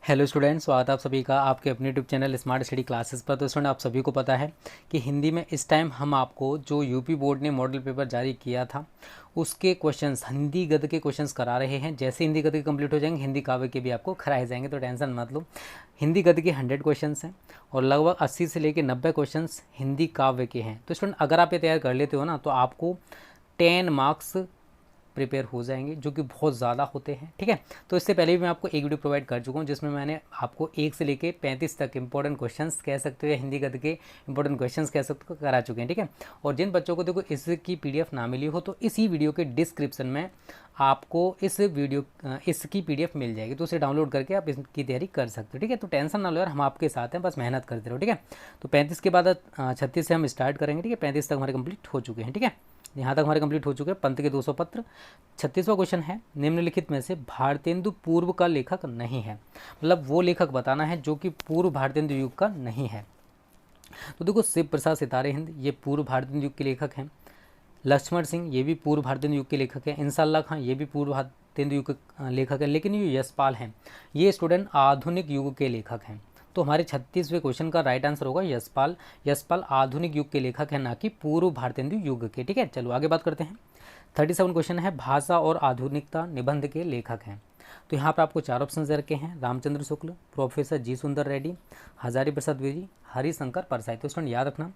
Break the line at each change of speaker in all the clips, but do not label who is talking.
Hello students, स्वागत है आप सभी का आपके अपने YouTube channel smart study classes पर। तो स्टूडेंट, आप सभी को पता है कि हिंदी में इस टाइम हम आपको जो यूपी बोर्ड ने मॉडल पेपर जारी किया था उसके क्वेश्चंस, हिंदी गद्य के क्वेश्चंस करा रहे हैं। जैसे हिंदी गद्य कंप्लीट हो जाएंगे, हिंदी काव्य के भी आपको कराए जाएंगे, तो टेंशन मत लो। हिंदी गद्य के 100 क्वेश्चंस हैं और लगभग 80 से लेकर 90 क्वेश्चंस हिंदी काव्य के हैं। तो स्टूडेंट, अगर आप ये तैयार कर लेते हो ना, तो आपको 10 मार्क्स प्रिपेयर हो जाएंगे, जो कि बहुत ज़्यादा होते हैं। ठीक है, तो इससे पहले भी मैं आपको एक वीडियो प्रोवाइड कर चुका हूँ जिसमें मैंने आपको 1 से लेके 35 तक इंपॉर्टेंट क्वेश्चंस कह सकते हो या हिंदी गद्य के इंपॉर्टेंट क्वेश्चंस कह सकते हो करा चुके हैं। ठीक है, और जिन बच्चों को देखो इसकी PDF ना मिली हो, तो इसी वीडियो के डिस्क्रिप्शन में आपको इसकी PDF मिल जाएगी, तो उसे डाउनलोड करके आप इसकी तैयारी कर सकते हो। ठीक है, तो टेंशन ना लो यार, हम आपके साथ हैं, बस मेहनत करते रहो। ठीक है, तो 35 के बाद 36 से हम स्टार्ट करेंगे। ठीक है, 35 तक हमारे कंप्लीट हो चुके हैं। ठीक है, यहाँ तक हमारे कंप्लीट हो चुके हैं पंत के 200 पत्र। 36वां क्वेश्चन है, निम्नलिखित में से भारतेंदु पूर्व का लेखक नहीं है। मतलब वो लेखक बताना है जो कि पूर्व भारतेंदु युग का नहीं है। तो देखो, शिव प्रसाद सितारे हिंद ये पूर्व भारतेंदु युग के लेखक हैं। लक्ष्मण सिंह ये भी पूर्व भारतेंदु युग के लेखक हैं। इंसाल्लाह खां ये भी पूर्व भारतेंदु युग के लेखक हैं। लेकिन ये यशपाल हैं, ये स्टूडेंट आधुनिक युग के लेखक हैं। तो हमारे 36वें क्वेश्चन का राइट आंसर होगा यशपाल। यशपाल आधुनिक युग के लेखक हैं, ना कि पूर्व भारतेंदु युग के। ठीक है, चलो आगे बात करते हैं। 37 क्वेश्चन है, भाषा और आधुनिकता निबंध के लेखक हैं। तो यहाँ पर आपको 4 ऑप्शन दे रखे हैं, रामचंद्र शुक्ल, प्रोफेसर जी सुंदर रेड्डी, हजारी प्रसाद द्विवेदी, हरिशंकर परसाई। तो स्टूडेंट याद रखना,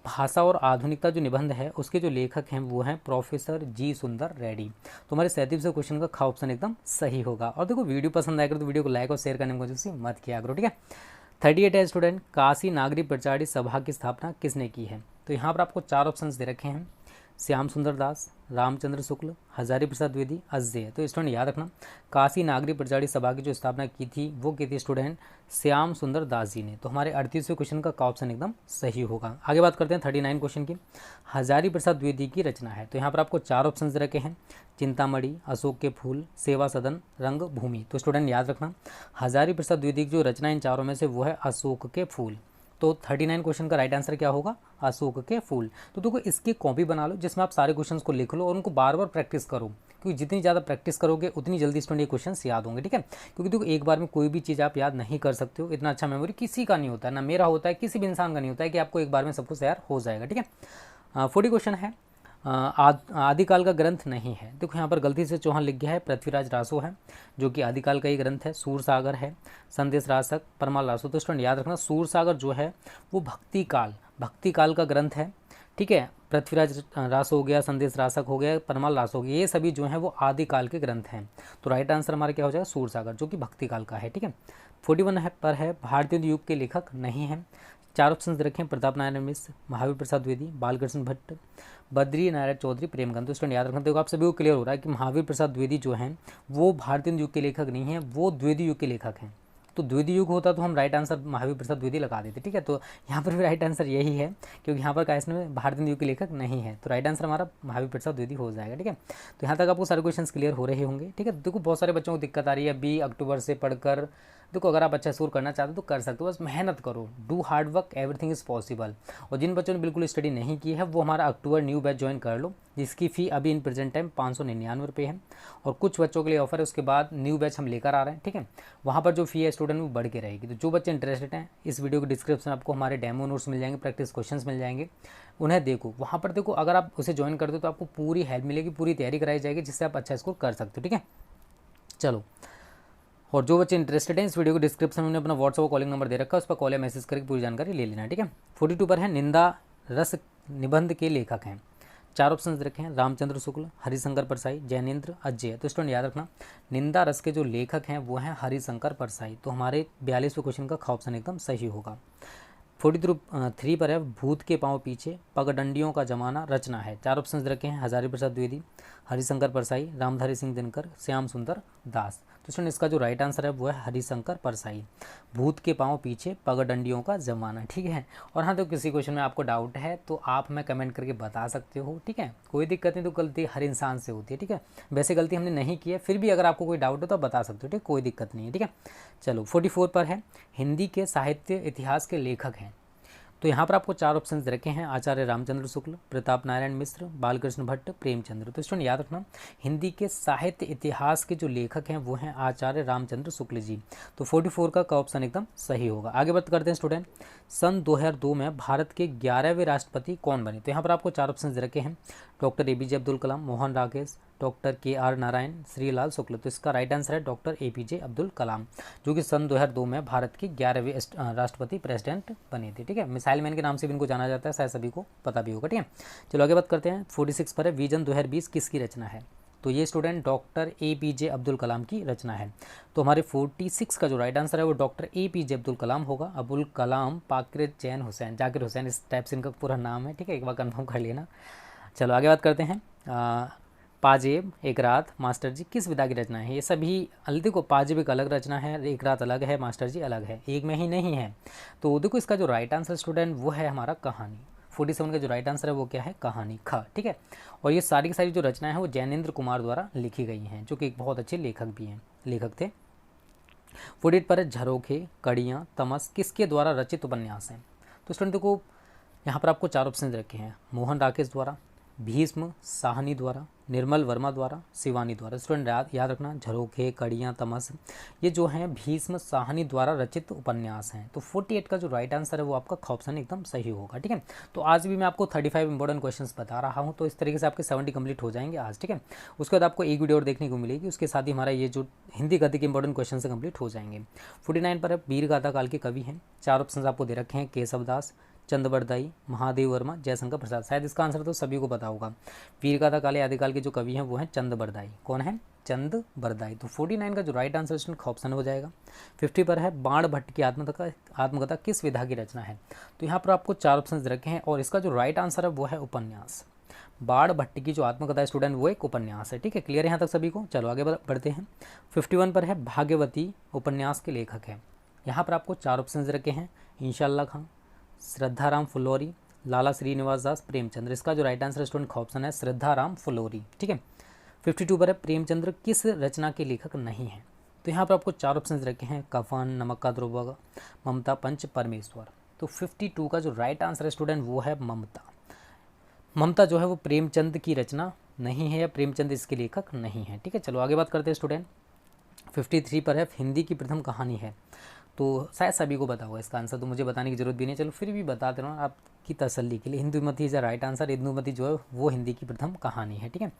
भाषा और आधुनिकता जो निबंध है उसके जो लेखक हैं वो हैं प्रोफेसर जी सुंदर रेड्डी। तो हमारे 37वें क्वेश्चन का ख ऑप्शन एकदम सही होगा। और देखो, वीडियो पसंद आएगा तो वीडियो को लाइक और शेयर करने में कोई मत किया करो। ठीक है, 38 है स्टूडेंट, काशी नागरी प्रचारी सभा की स्थापना किसने की है। तो यहाँ पर आपको 4 ऑप्शंस दे रखे हैं, श्याम सुंदर दास, रामचंद्र शुक्ल, हजारी प्रसाद द्विवेदी, अजय। तो स्टूडेंट याद रखना, काशी नागरी प्रचारी सभा की जो स्थापना की थी वो की थी स्टूडेंट श्याम सुंदर दास जी ने। तो हमारे 38वें क्वेश्चन का ऑप्शन एकदम सही होगा। आगे बात करते हैं 39 क्वेश्चन की, हजारी प्रसाद द्विवेदी की रचना है। तो यहाँ पर आपको 4 ऑप्शन दे रखे हैं, चिंतामणि, अशोक के फूल, सेवा सदन, रंग भूमि। तो स्टूडेंट याद रखना, हजारी प्रसाद द्विवेदी की जो रचना इन चारों में से वो है अशोक के फूल। तो 39 क्वेश्चन का राइट आंसर क्या होगा, अशोक के फूल। तो देखो, इसकी कॉपी बना लो जिसमें आप सारे क्वेश्चंस को लिख लो और उनको बार बार प्रैक्टिस करो, क्योंकि जितनी ज़्यादा प्रैक्टिस करोगे उतनी जल्दी स्टूडेंट ये क्वेश्चंस याद होंगे। ठीक है, क्योंकि देखो, एक बार में कोई भी चीज़ आप याद नहीं कर सकते हो। इतना अच्छा मेमोरी किसी का नहीं होता है, ना मेरा होता है, किसी भी इंसान का नहीं होता है कि आपको एक बार में सब कुछ तैयार हो जाएगा। ठीक है, 40 क्वेश्चन है, आदिकाल का ग्रंथ नहीं है। देखो, यहाँ पर गलती से चौहान लिख गया है, पृथ्वीराज रासो है जो कि आदिकाल का ही ग्रंथ है। सूरसागर है, संदेश रासक, परमाल रासो। तो स्टूडेंट याद रखना, सूरसागर जो है वो भक्ति काल का ग्रंथ है। ठीक है, पृथ्वीराज रासो हो गया, संदेश रासक हो गया, परमाल रासो हो गया, ये सभी जो हैं वो आदिकाल के ग्रंथ हैं। तो राइट आंसर हमारा क्या हो जाएगा, सूरसागर, जो कि भक्ति काल का है। ठीक है, 41 पर है, भारतीय युग के लेखक नहीं है। 4 ऑप्शन रखें, प्रताप नारायण मिश्र, महावीर प्रसाद द्विवेदी, बालकृष्ण भट्ट, बद्री नारायण चौधरी, प्रेमगंध। तो स्टूडेंट याद रखना, देखो आप सभी को क्लियर हो रहा है कि महावीर प्रसाद द्विवेदी जो हैं वो भारतीय युग के लेखक नहीं हैं, वो द्विवेदी युग के लेखक हैं। तो द्विवेदी युग होता तो हम राइट आंसर महावीर प्रसाद द्विवेदी लगा देते। ठीक है, तो यहाँ पर भी राइट आंसर यही है, क्योंकि यहाँ पर क्वेश्चन में भारतीय युग के लेखक नहीं है, तो राइट आंसर हमारा महावीर प्रसाद द्विवेदी हो जाएगा। ठीक है, तो यहाँ तक आपको सारे क्वेश्चन क्लियर हो रहे होंगे। ठीक है, देखो बहुत सारे बच्चों को दिक्कत आ रही है 20 अक्टूबर से पढ़कर। देखो, अगर आप अच्छा स्कोर करना चाहते हो तो कर सकते हो, बस मेहनत करो, do hard work, everything is possible. और जिन बच्चों ने बिल्कुल स्टडी नहीं की है वो हमारा अक्टूबर न्यू बैच ज्वाइन कर लो, जिसकी फ़ी अभी इन प्रेजेंट टाइम 599 रुपये है। और कुछ बच्चों के लिए ऑफर है, उसके बाद न्यू बैच हम लेकर आ रहे हैं। ठीक है, वहाँ पर जो फ़ी है स्टूडेंट वो बढ़ के रहेगी। तो जो बच्चे इंटरेस्टेड हैं, इस वीडियो के डिस्क्रिप्शन में आपको हमारे डेमो नोट्स मिल जाएंगे, प्रैक्टिस क्वेश्चंस मिल जाएंगे, उन्हें देखो। वहाँ पर देखो, अगर आप उसे ज्वाइन कर दो तो आपको पूरी हेल्प मिलेगी, पूरी तैयारी कराई जाएगी, जिससे आप अच्छा स्कोर कर सकते हो। ठीक है, चलो, और जो बच्चे इंटरेस्टेड हैं, इस वीडियो को डिस्क्रिप्शन में अपना व्हाट्सएप कॉलिंग नंबर दे रखा है, उस पर कॉल या मैसेज करके पूरी जानकारी ले लेना। ठीक है, 42 पर है, निंदा रस निबंध के लेखक हैं। 4 ऑप्शन रखे हैं, रामचंद्र शुक्ल, हरिशंकर परसाई, जैनेन्द्र, अजय। तो स्टूडेंट याद रखना, निंदा रस के जो लेखक हैं वो हैं हरिशंकर परसाई। तो हमारे 42वें क्वेश्चन का ख ऑप्शन एकदम सही होगा। 43 पर है, भूत के पांव पीछे, पगडंडियों का जमाना रचना है। 4 ऑप्शन रखे हैं, हजारी प्रसाद द्विवेदी, हरिशंकर परसाई, रामधारी सिंह दिनकर, श्याम सुंदर दास। तो स्टूडेंट इसका जो राइट आंसर है वो है हरिशंकर परसाई, भूत के पांव पीछे, पगडंडियों का जमाना। ठीक है, और हाँ, तो किसी क्वेश्चन में आपको डाउट है तो आप हमें कमेंट करके बता सकते हो। ठीक है, कोई दिक्कत नहीं, तो गलती हर इंसान से होती है। ठीक है, वैसे गलती हमने नहीं की है, फिर भी अगर आपको कोई डाउट हो तो आप बता सकते हो। ठीक, कोई दिक्कत नहीं है। ठीक है, चलो 44 पर है, हिंदी के साहित्य इतिहास के लेखक हैं। तो यहाँ पर आपको 4 ऑप्शन रखे हैं, आचार्य रामचंद्र शुक्ल, प्रताप नारायण मिश्र, बालकृष्ण भट्ट, प्रेमचंद्र। तो स्टूडेंट याद रखना, हिंदी के साहित्य इतिहास के जो लेखक हैं वो हैं आचार्य रामचंद्र शुक्ल जी। तो 44 का ऑप्शन एकदम सही होगा। आगे बात करते हैं स्टूडेंट, सन 2002 में भारत के 11वें राष्ट्रपति कौन बने? तो यहाँ पर आपको 4 ऑप्शन रखे हैं, doctor APJ Abdul Kalam, Mohan Rakesh, doctor KR Narayan, Shrilal शुक्ल। तो इसका राइट आंसर है डॉक्टर APJ अब्दुल कलाम, जो कि सन 2002 में भारत के 11वें राष्ट्रपति प्रेसिडेंट बने थे। ठीक है, मिसाइल मैन के नाम से भी इनको जाना जाता है, शायद सभी को पता भी होगा। ठीक है, चलो आगे बात करते हैं। 46 पर है, विजन 2020 किसकी रचना है? तो ये student doctor APJ Abdul Kalam की रचना है। तो हमारे 46 का जो राइट आंसर है वो डॉक्टर APJ अब्दुल कलाम होगा। अबुल कलाम पाकिर जैन हुसैन, जाकिर हुसैन, इस टाइप से इनका पूरा नाम है। ठीक है, एक बार कन्फर्म कर लेना। चलो आगे बात करते हैं। पाजेब, एक रात, मास्टर जी किस विधा की रचना है? ये सभी देखो, पाजेब एक अलग रचना है, एक रात अलग है, मास्टर जी अलग है, एक में ही नहीं है। तो देखो इसका जो राइट आंसर स्टूडेंट वो है हमारा कहानी। 47 का जो राइट आंसर है वो क्या है? कहानी, ख। ठीक है, और ये सारी की सारी जो रचनाएं हैं वो जैनेन्द्र कुमार द्वारा लिखी गई हैं, जो कि एक बहुत अच्छे लेखक थे। 48 पर है, झरोखे, कड़ियाँ, तमस किसके द्वारा रचित उपन्यास हैं? तो स्टूडेंट देखो, यहाँ पर आपको 4 ऑप्शन रखे हैं, मोहन राकेश द्वारा, भीष्म साहनी द्वारा, निर्मल वर्मा द्वारा, शिवानी द्वारा। स्टूडेंट याद रखना, झरोखे, कड़ियाँ, तमस, ये जो हैं भीष्म साहनी द्वारा रचित उपन्यास हैं। तो 48 का जो राइट आंसर है वो आपका ख ऑप्शन एकदम सही होगा। ठीक है, तो आज भी मैं आपको 35 इंपॉर्टेंट क्वेश्चंस बता रहा हूँ, तो इस तरीके से आपके 70 कंप्लीट हो जाएंगे आज। ठीक है, उसके बाद आपको एक वीडियो और देखने को मिलेगी, उसके साथ ही हमारा ये जो हिंदी गद्य के इंपॉर्टेंट क्वेश्चन से कंप्लीट हो जाएंगे। 49 पर वीर गाथा काल के कवि हैं, 4 ऑप्शन आपको दे रखे हैं, केशव दास, चंद्रबरदाई, महादेव वर्मा, जयशंकर प्रसाद। शायद इसका आंसर तो सभी को पता होगा। वीर गाथा काल आदिकाल के जो कवि हैं वो हैं चंद्रबरदाई। कौन है? चंद्रबरदाई। तो 49 का जो राइट आंसर ऑप्शन हो जाएगा। 50 पर है, बाण भट्ट की आत्मकथा किस विधा की रचना है? तो यहाँ पर आपको 4 ऑप्शन रखे हैं और इसका जो राइट आंसर है वो है उपन्यास। बाण भट्ट की जो आत्मकथा है स्टूडेंट वो एक उपन्यास है। ठीक है, क्लियर है यहाँ तक सभी को? चलो आगे बढ़ते हैं। 51 पर है, भाग्यवती उपन्यास के लेखक हैं। यहाँ पर आपको 4 ऑप्शन रखे हैं, इंशाअल्लाह खां, श्रद्धाराम फुलोरी, लाला श्रीनिवास दास, प्रेमचंद्र। इसका जो राइट आंसर स्टूडेंट ऑप्शन है श्रद्धाराम फुलोरी। ठीक है, 52 पर है, प्रेमचंद्र किस रचना के लेखक नहीं है? तो यहाँ पर आपको 4 ऑप्शन रखे हैं, कफन, नमक का ध्रुव, ममता, पंच परमेश्वर। तो 52 का जो राइट आंसर है स्टूडेंट वो है ममता। ममता जो है वो प्रेमचंद की रचना नहीं है, या प्रेमचंद इसके लेखक नहीं है। ठीक है, चलो आगे बात करते हैं स्टूडेंट। 53 पर है, हिंदी की प्रथम कहानी है। तो शायद सभी को पता होगा इसका आंसर, तो मुझे बताने की जरूरत भी नहीं, चलो फिर भी बता दे रहा हूँ आपकी तसल्ली के लिए। Indumati is the right answer. Indumati जो है वो हिंदी की प्रथम कहानी है। ठीक है,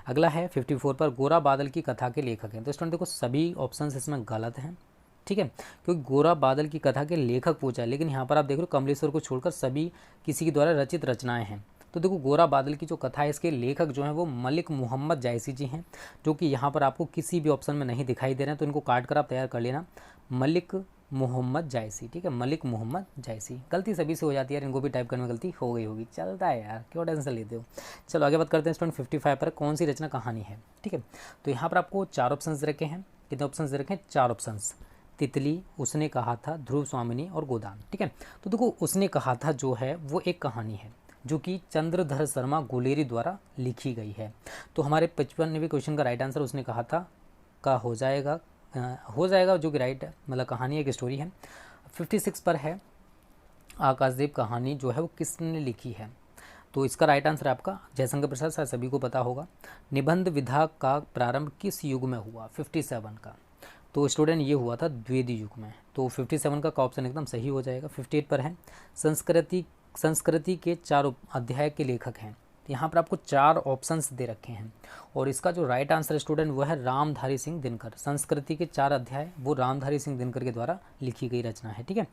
अगला है 54 पर, गोरा बादल की कथा के लेखक हैं। तो स्टूडेंट देखो, सभी ऑप्शन इसमें गलत हैं। ठीक है, क्योंकि गोरा बादल की कथा के लेखक पूछा है, लेकिन यहाँ पर आप देख रहे हो कमलेश्वर को छोड़कर सभी किसी के द्वारा रचित रचनाएं हैं। तो देखो, गोरा बादल की जो कथा है इसके लेखक जो हैं वो मलिक मोहम्मद जायसी जी हैं, जो कि यहाँ पर आपको किसी भी ऑप्शन में नहीं दिखाई दे रहे हैं, तो इनको काट कर आप तैयार कर लेना, मलिक मोहम्मद जायसी। ठीक है, मलिक मोहम्मद जायसी। गलती सभी से हो जाती है यार, इनको भी टाइप करने में गलती हो गई होगी, चलता है यार, क्यों टेंशन लेते हो। चलो आगे बात करते हैं स्टूडेंट। 55 पर कौन सी रचना कहानी है? ठीक है, तो यहाँ पर आपको 4 ऑप्शन रखे हैं। कितने ऑप्शन रखे हैं? 4 ऑप्शन। तितली, उसने कहा था, ध्रुव स्वामिनी और गोदान। ठीक है, तो देखो, उसने कहा था जो है वो एक कहानी है, जो कि चंद्रधर शर्मा गुलेरी द्वारा लिखी गई है। तो हमारे 55वें क्वेश्चन का राइट आंसर उसने कहा था का हो जाएगा, जो कि राइट मतलब कहानी एक स्टोरी है। 56 पर है, आकाशदीप कहानी जो है वो किसने लिखी है? तो इसका राइट आंसर आपका जयशंकर प्रसाद, शायद सभी को पता होगा। निबंध विधा का प्रारंभ किस युग में हुआ? 57 का। तो स्टूडेंट ये हुआ था द्विवेदी युग में। तो 57 का ऑप्शन एकदम सही हो जाएगा। 58 पर है, संस्कृति के 4 अध्याय के लेखक हैं। यहाँ पर आपको 4 ऑप्शंस दे रखे हैं और इसका जो राइट आंसर स्टूडेंट वो है रामधारी सिंह दिनकर। संस्कृति के 4 अध्याय वो रामधारी सिंह दिनकर के द्वारा लिखी गई रचना है। ठीक है,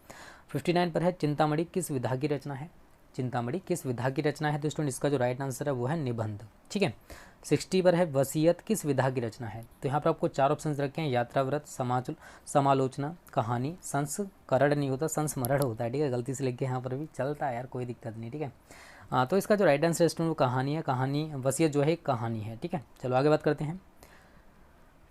59 पर है, चिंतामणि किस विधा की रचना है? चिंतामणि किस विधा की रचना है? तो स्टूडेंट इसका जो राइट आंसर है वो है निबंध। ठीक है, 60 पर है, वसीयत किस विधा की रचना है? तो यहाँ पर आपको 4 ऑप्शन रखे हैं, यात्राव्रत, समालोचना, कहानी, संस्करण नहीं होता, संस्मरण होता है। ठीक है, गलती से लिख के यहाँ पर भी चलता है यार, कोई दिक्कत नहीं। ठीक है, तो इसका जो राइट आंसर स्टूडेंट वो कहानी है। कहानी, वसीयत जो है एक कहानी है। ठीक है, चलो आगे बात करते हैं।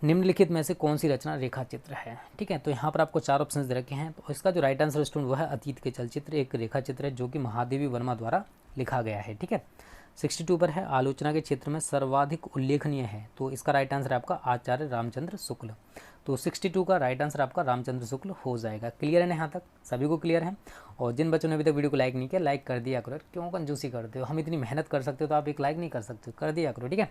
निम्नलिखित में से कौन सी रचना रेखा चित्र है? ठीक है, तो यहाँ पर आपको 4 ऑप्शन दे रखे हैं। तो इसका जो राइट आंसर स्टूडेंट वो है अतीत के चलचित्र, एक रेखा चित्र है जो कि महादेवी वर्मा द्वारा लिखा गया है। ठीक है, 62 पर है, आलोचना के क्षेत्र में सर्वाधिक उल्लेखनीय है। तो इसका राइट आंसर है आपका आचार्य रामचंद्र शुक्ल। तो 62 का राइट आंसर आपका रामचंद्र शुक्ल हो जाएगा। क्लियर है ना, यहाँ तक सभी को क्लियर है? और जिन बच्चों ने अभी तक वीडियो को लाइक नहीं किया, लाइक कर दिया करो। क्यों कंजूसी करते हो? हम इतनी मेहनत कर सकते हो तो आप एक लाइक नहीं कर सकते हो? कर दिया करो, ठीक है।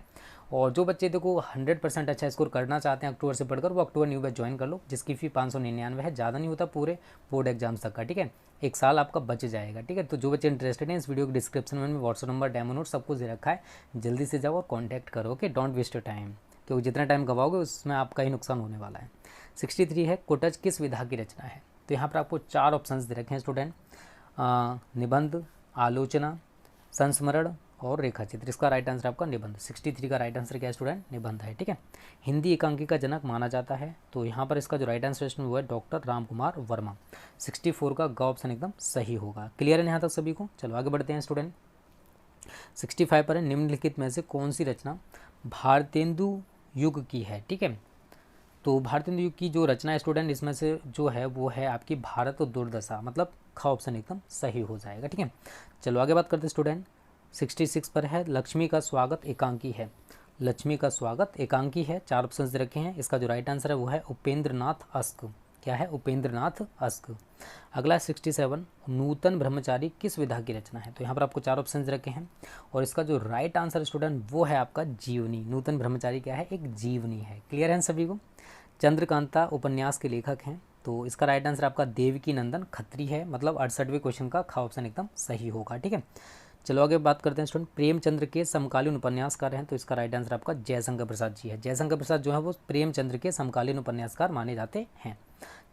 और जो बच्चे देखो 100% अच्छा स्कोर करना चाहते हैं अक्टूबर से पढ़कर, वो अक्टूबर न्यू बैच ज्वाइन कर लो, जिसकी फ़ी 599 है, ज़्यादा नहीं होता पूरे बोर्ड एग्जाम्स तक का, ठीक है। एक साल आपका बच जाएगा, ठीक है। तो जो बच्चे इंटरेस्टेड हैं, इस वीडियो के डिस्क्रिप्शन में व्हाट्सअप नंबर, डेमो नोट सब कुछ दे रखा है, जल्दी से जाओ और कॉन्टैक्ट करो, okay. Don't waste your time, क्योंकि जितना टाइम गवाओगे उसमें आपका ही नुकसान होने वाला है। 63 है, कोटच किस विधा की रचना है? तो यहाँ पर आपको 4 ऑप्शंस दे रखे हैं स्टूडेंट, निबंध, आलोचना, संस्मरण और रेखाचित्र। इसका राइट आंसर आपका निबंध। 63 का राइट आंसर क्या है स्टूडेंट? निबंध है, ठीक है। हिंदी एकांकी का जनक माना जाता है, तो यहाँ पर इसका जो राइट आंसर वो है डॉक्टर राम कुमार वर्मा। 64 का ग ऑप्शन एकदम सही होगा। क्लियर है यहाँ तक सभी को? चलो आगे बढ़ते हैं स्टूडेंट। 65 पर है, निम्नलिखित में से कौन सी रचना भारतेंदु युग की है? ठीक है, तो भारतेंदु युग की जो रचना है स्टूडेंट, इसमें से जो है वो है आपकी भारत और दुर्दशा, मतलब ख ऑप्शन एकदम सही हो जाएगा, ठीक है। चलो आगे बात करते हैं स्टूडेंट। 66 पर है, लक्ष्मी का स्वागत एकांकी है। लक्ष्मी का स्वागत एकांकी है, 4 ऑप्शन दे रखे हैं। इसका जो राइट आंसर है वो है उपेंद्रनाथ अस्क। क्या है? उपेंद्रनाथ अस्क। अगला 67, नूतन ब्रह्मचारी किस विधा की रचना है? तो यहाँ पर आपको 4 ऑप्शन रखे हैं, और इसका जो राइट आंसर स्टूडेंट वो है आपका जीवनी। नूतन ब्रह्मचारी क्या है? एक जीवनी है। क्लियर है सभी को? चंद्रकांता उपन्यास के लेखक हैं, तो इसका राइट आंसर आपका देवकी नंदन खत्री है, मतलब 68वें क्वेश्चन का ख ऑप्शन एकदम सही होगा, ठीक है। चलो आगे बात करते हैं स्टूडेंट। प्रेमचंद्र के समकालीन उपन्यासकार हैं, तो इसका राइट आंसर आपका जयशंकर प्रसाद जी है। जयशंकर प्रसाद जो है वो प्रेमचंद्र के समकालीन उपन्यासकार माने जाते हैं।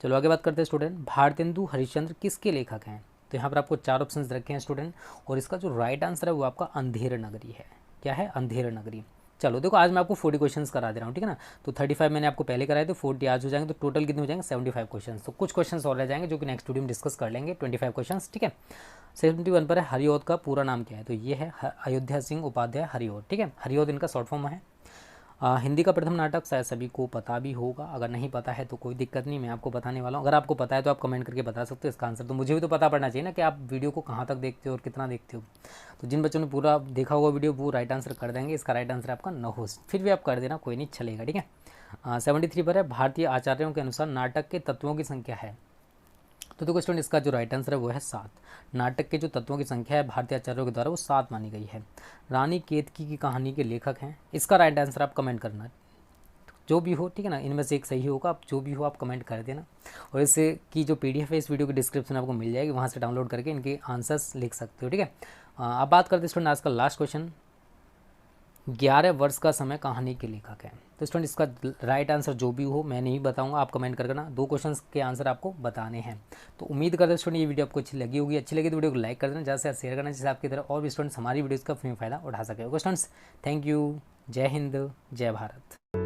चलो आगे बात करते हैं स्टूडेंट। भारतेंदु हरिश्चंद्र किसके लेखक हैं? तो यहाँ पर आपको 4 ऑप्शन रखे हैं स्टूडेंट, और इसका जो राइट आंसर है वो आपका अंधेर नगरी है। क्या है? अंधेर नगरी। चलो देखो, आज मैं आपको 40 क्वेश्चंस करा दे रहा हूँ, ठीक है ना। तो 35 मैंने आपको पहले कराए, तो 40 आज हो जाएंगे, तो टोटल कितने हो जाएंगे? 75 क्वेश्चंस। तो कुछ क्वेश्चंस और रह जाएंगे जो कि नेक्स्ट वीडियो में डिस्कस कर लेंगे, 25 क्वेश्चंस, ठीक है। 71 पर है, हरिऔध का पूरा नाम क्या है? तो ये है अयोध्या सिंह उपाध्याय हरिऔध, ठीक है। हरिऔध इनका शॉर्ट फॉर्म है। हिंदी का प्रथम नाटक शायद सभी को पता भी होगा, अगर नहीं पता है तो कोई दिक्कत नहीं, मैं आपको बताने वाला हूँ। अगर आपको पता है तो आप कमेंट करके बता सकते हो इसका आंसर। तो मुझे भी तो पता पड़ना चाहिए ना कि आप वीडियो को कहाँ तक देखते हो और कितना देखते हो। तो जिन बच्चों ने पूरा देखा हुआ वीडियो वो राइट आंसर कर देंगे। इसका राइट आंसर आपका नहुस, फिर भी आप कर देना, कोई नहीं, चलेगा, ठीक है। 73 पर है, भारतीय आचार्यों के अनुसार नाटक के तत्वों की संख्या है। तो देखो स्टूडेंट, इसका जो राइट आंसर है वो है 7। नाटक के जो तत्वों की संख्या है भारतीय आचार्यों के द्वारा वो 7 मानी गई है। रानी केतकी की कहानी के लेखक हैं। इसका राइट आंसर आप कमेंट करना, जो भी हो, ठीक है ना। इनमें से एक सही होगा, आप जो भी हो आप कमेंट कर देना। और इससे की जो PDF है इस वीडियो के डिस्क्रिप्शन में आपको मिल जाएगी, वहाँ से डाउनलोड करके इनके आंसर्स लिख सकते हो, ठीक है। अब बात करते हैं स्टूडेंट आज का लास्ट क्वेश्चन। 11 वर्ष का समय कहानी के लेखक है। तो स्टूडेंट इसका राइट आंसर जो भी हो मैं नहीं बताऊंगा, आप कमेंट कर देना। 2 क्वेश्चंस के आंसर आपको बताने हैं। तो उम्मीद करते हैं स्टूडेंट ये वीडियो आपको अच्छी लगी होगी। अच्छी लगी तो वीडियो को लाइक कर देना, ज़्यादा से शेयर करना, जिससे आपकी तरह और भी स्टूडेंट्स हमारी वीडियोज़ का फ्री फ़ायदा उठा सके। Okay students, thank you. जय हिंद, जय भारत।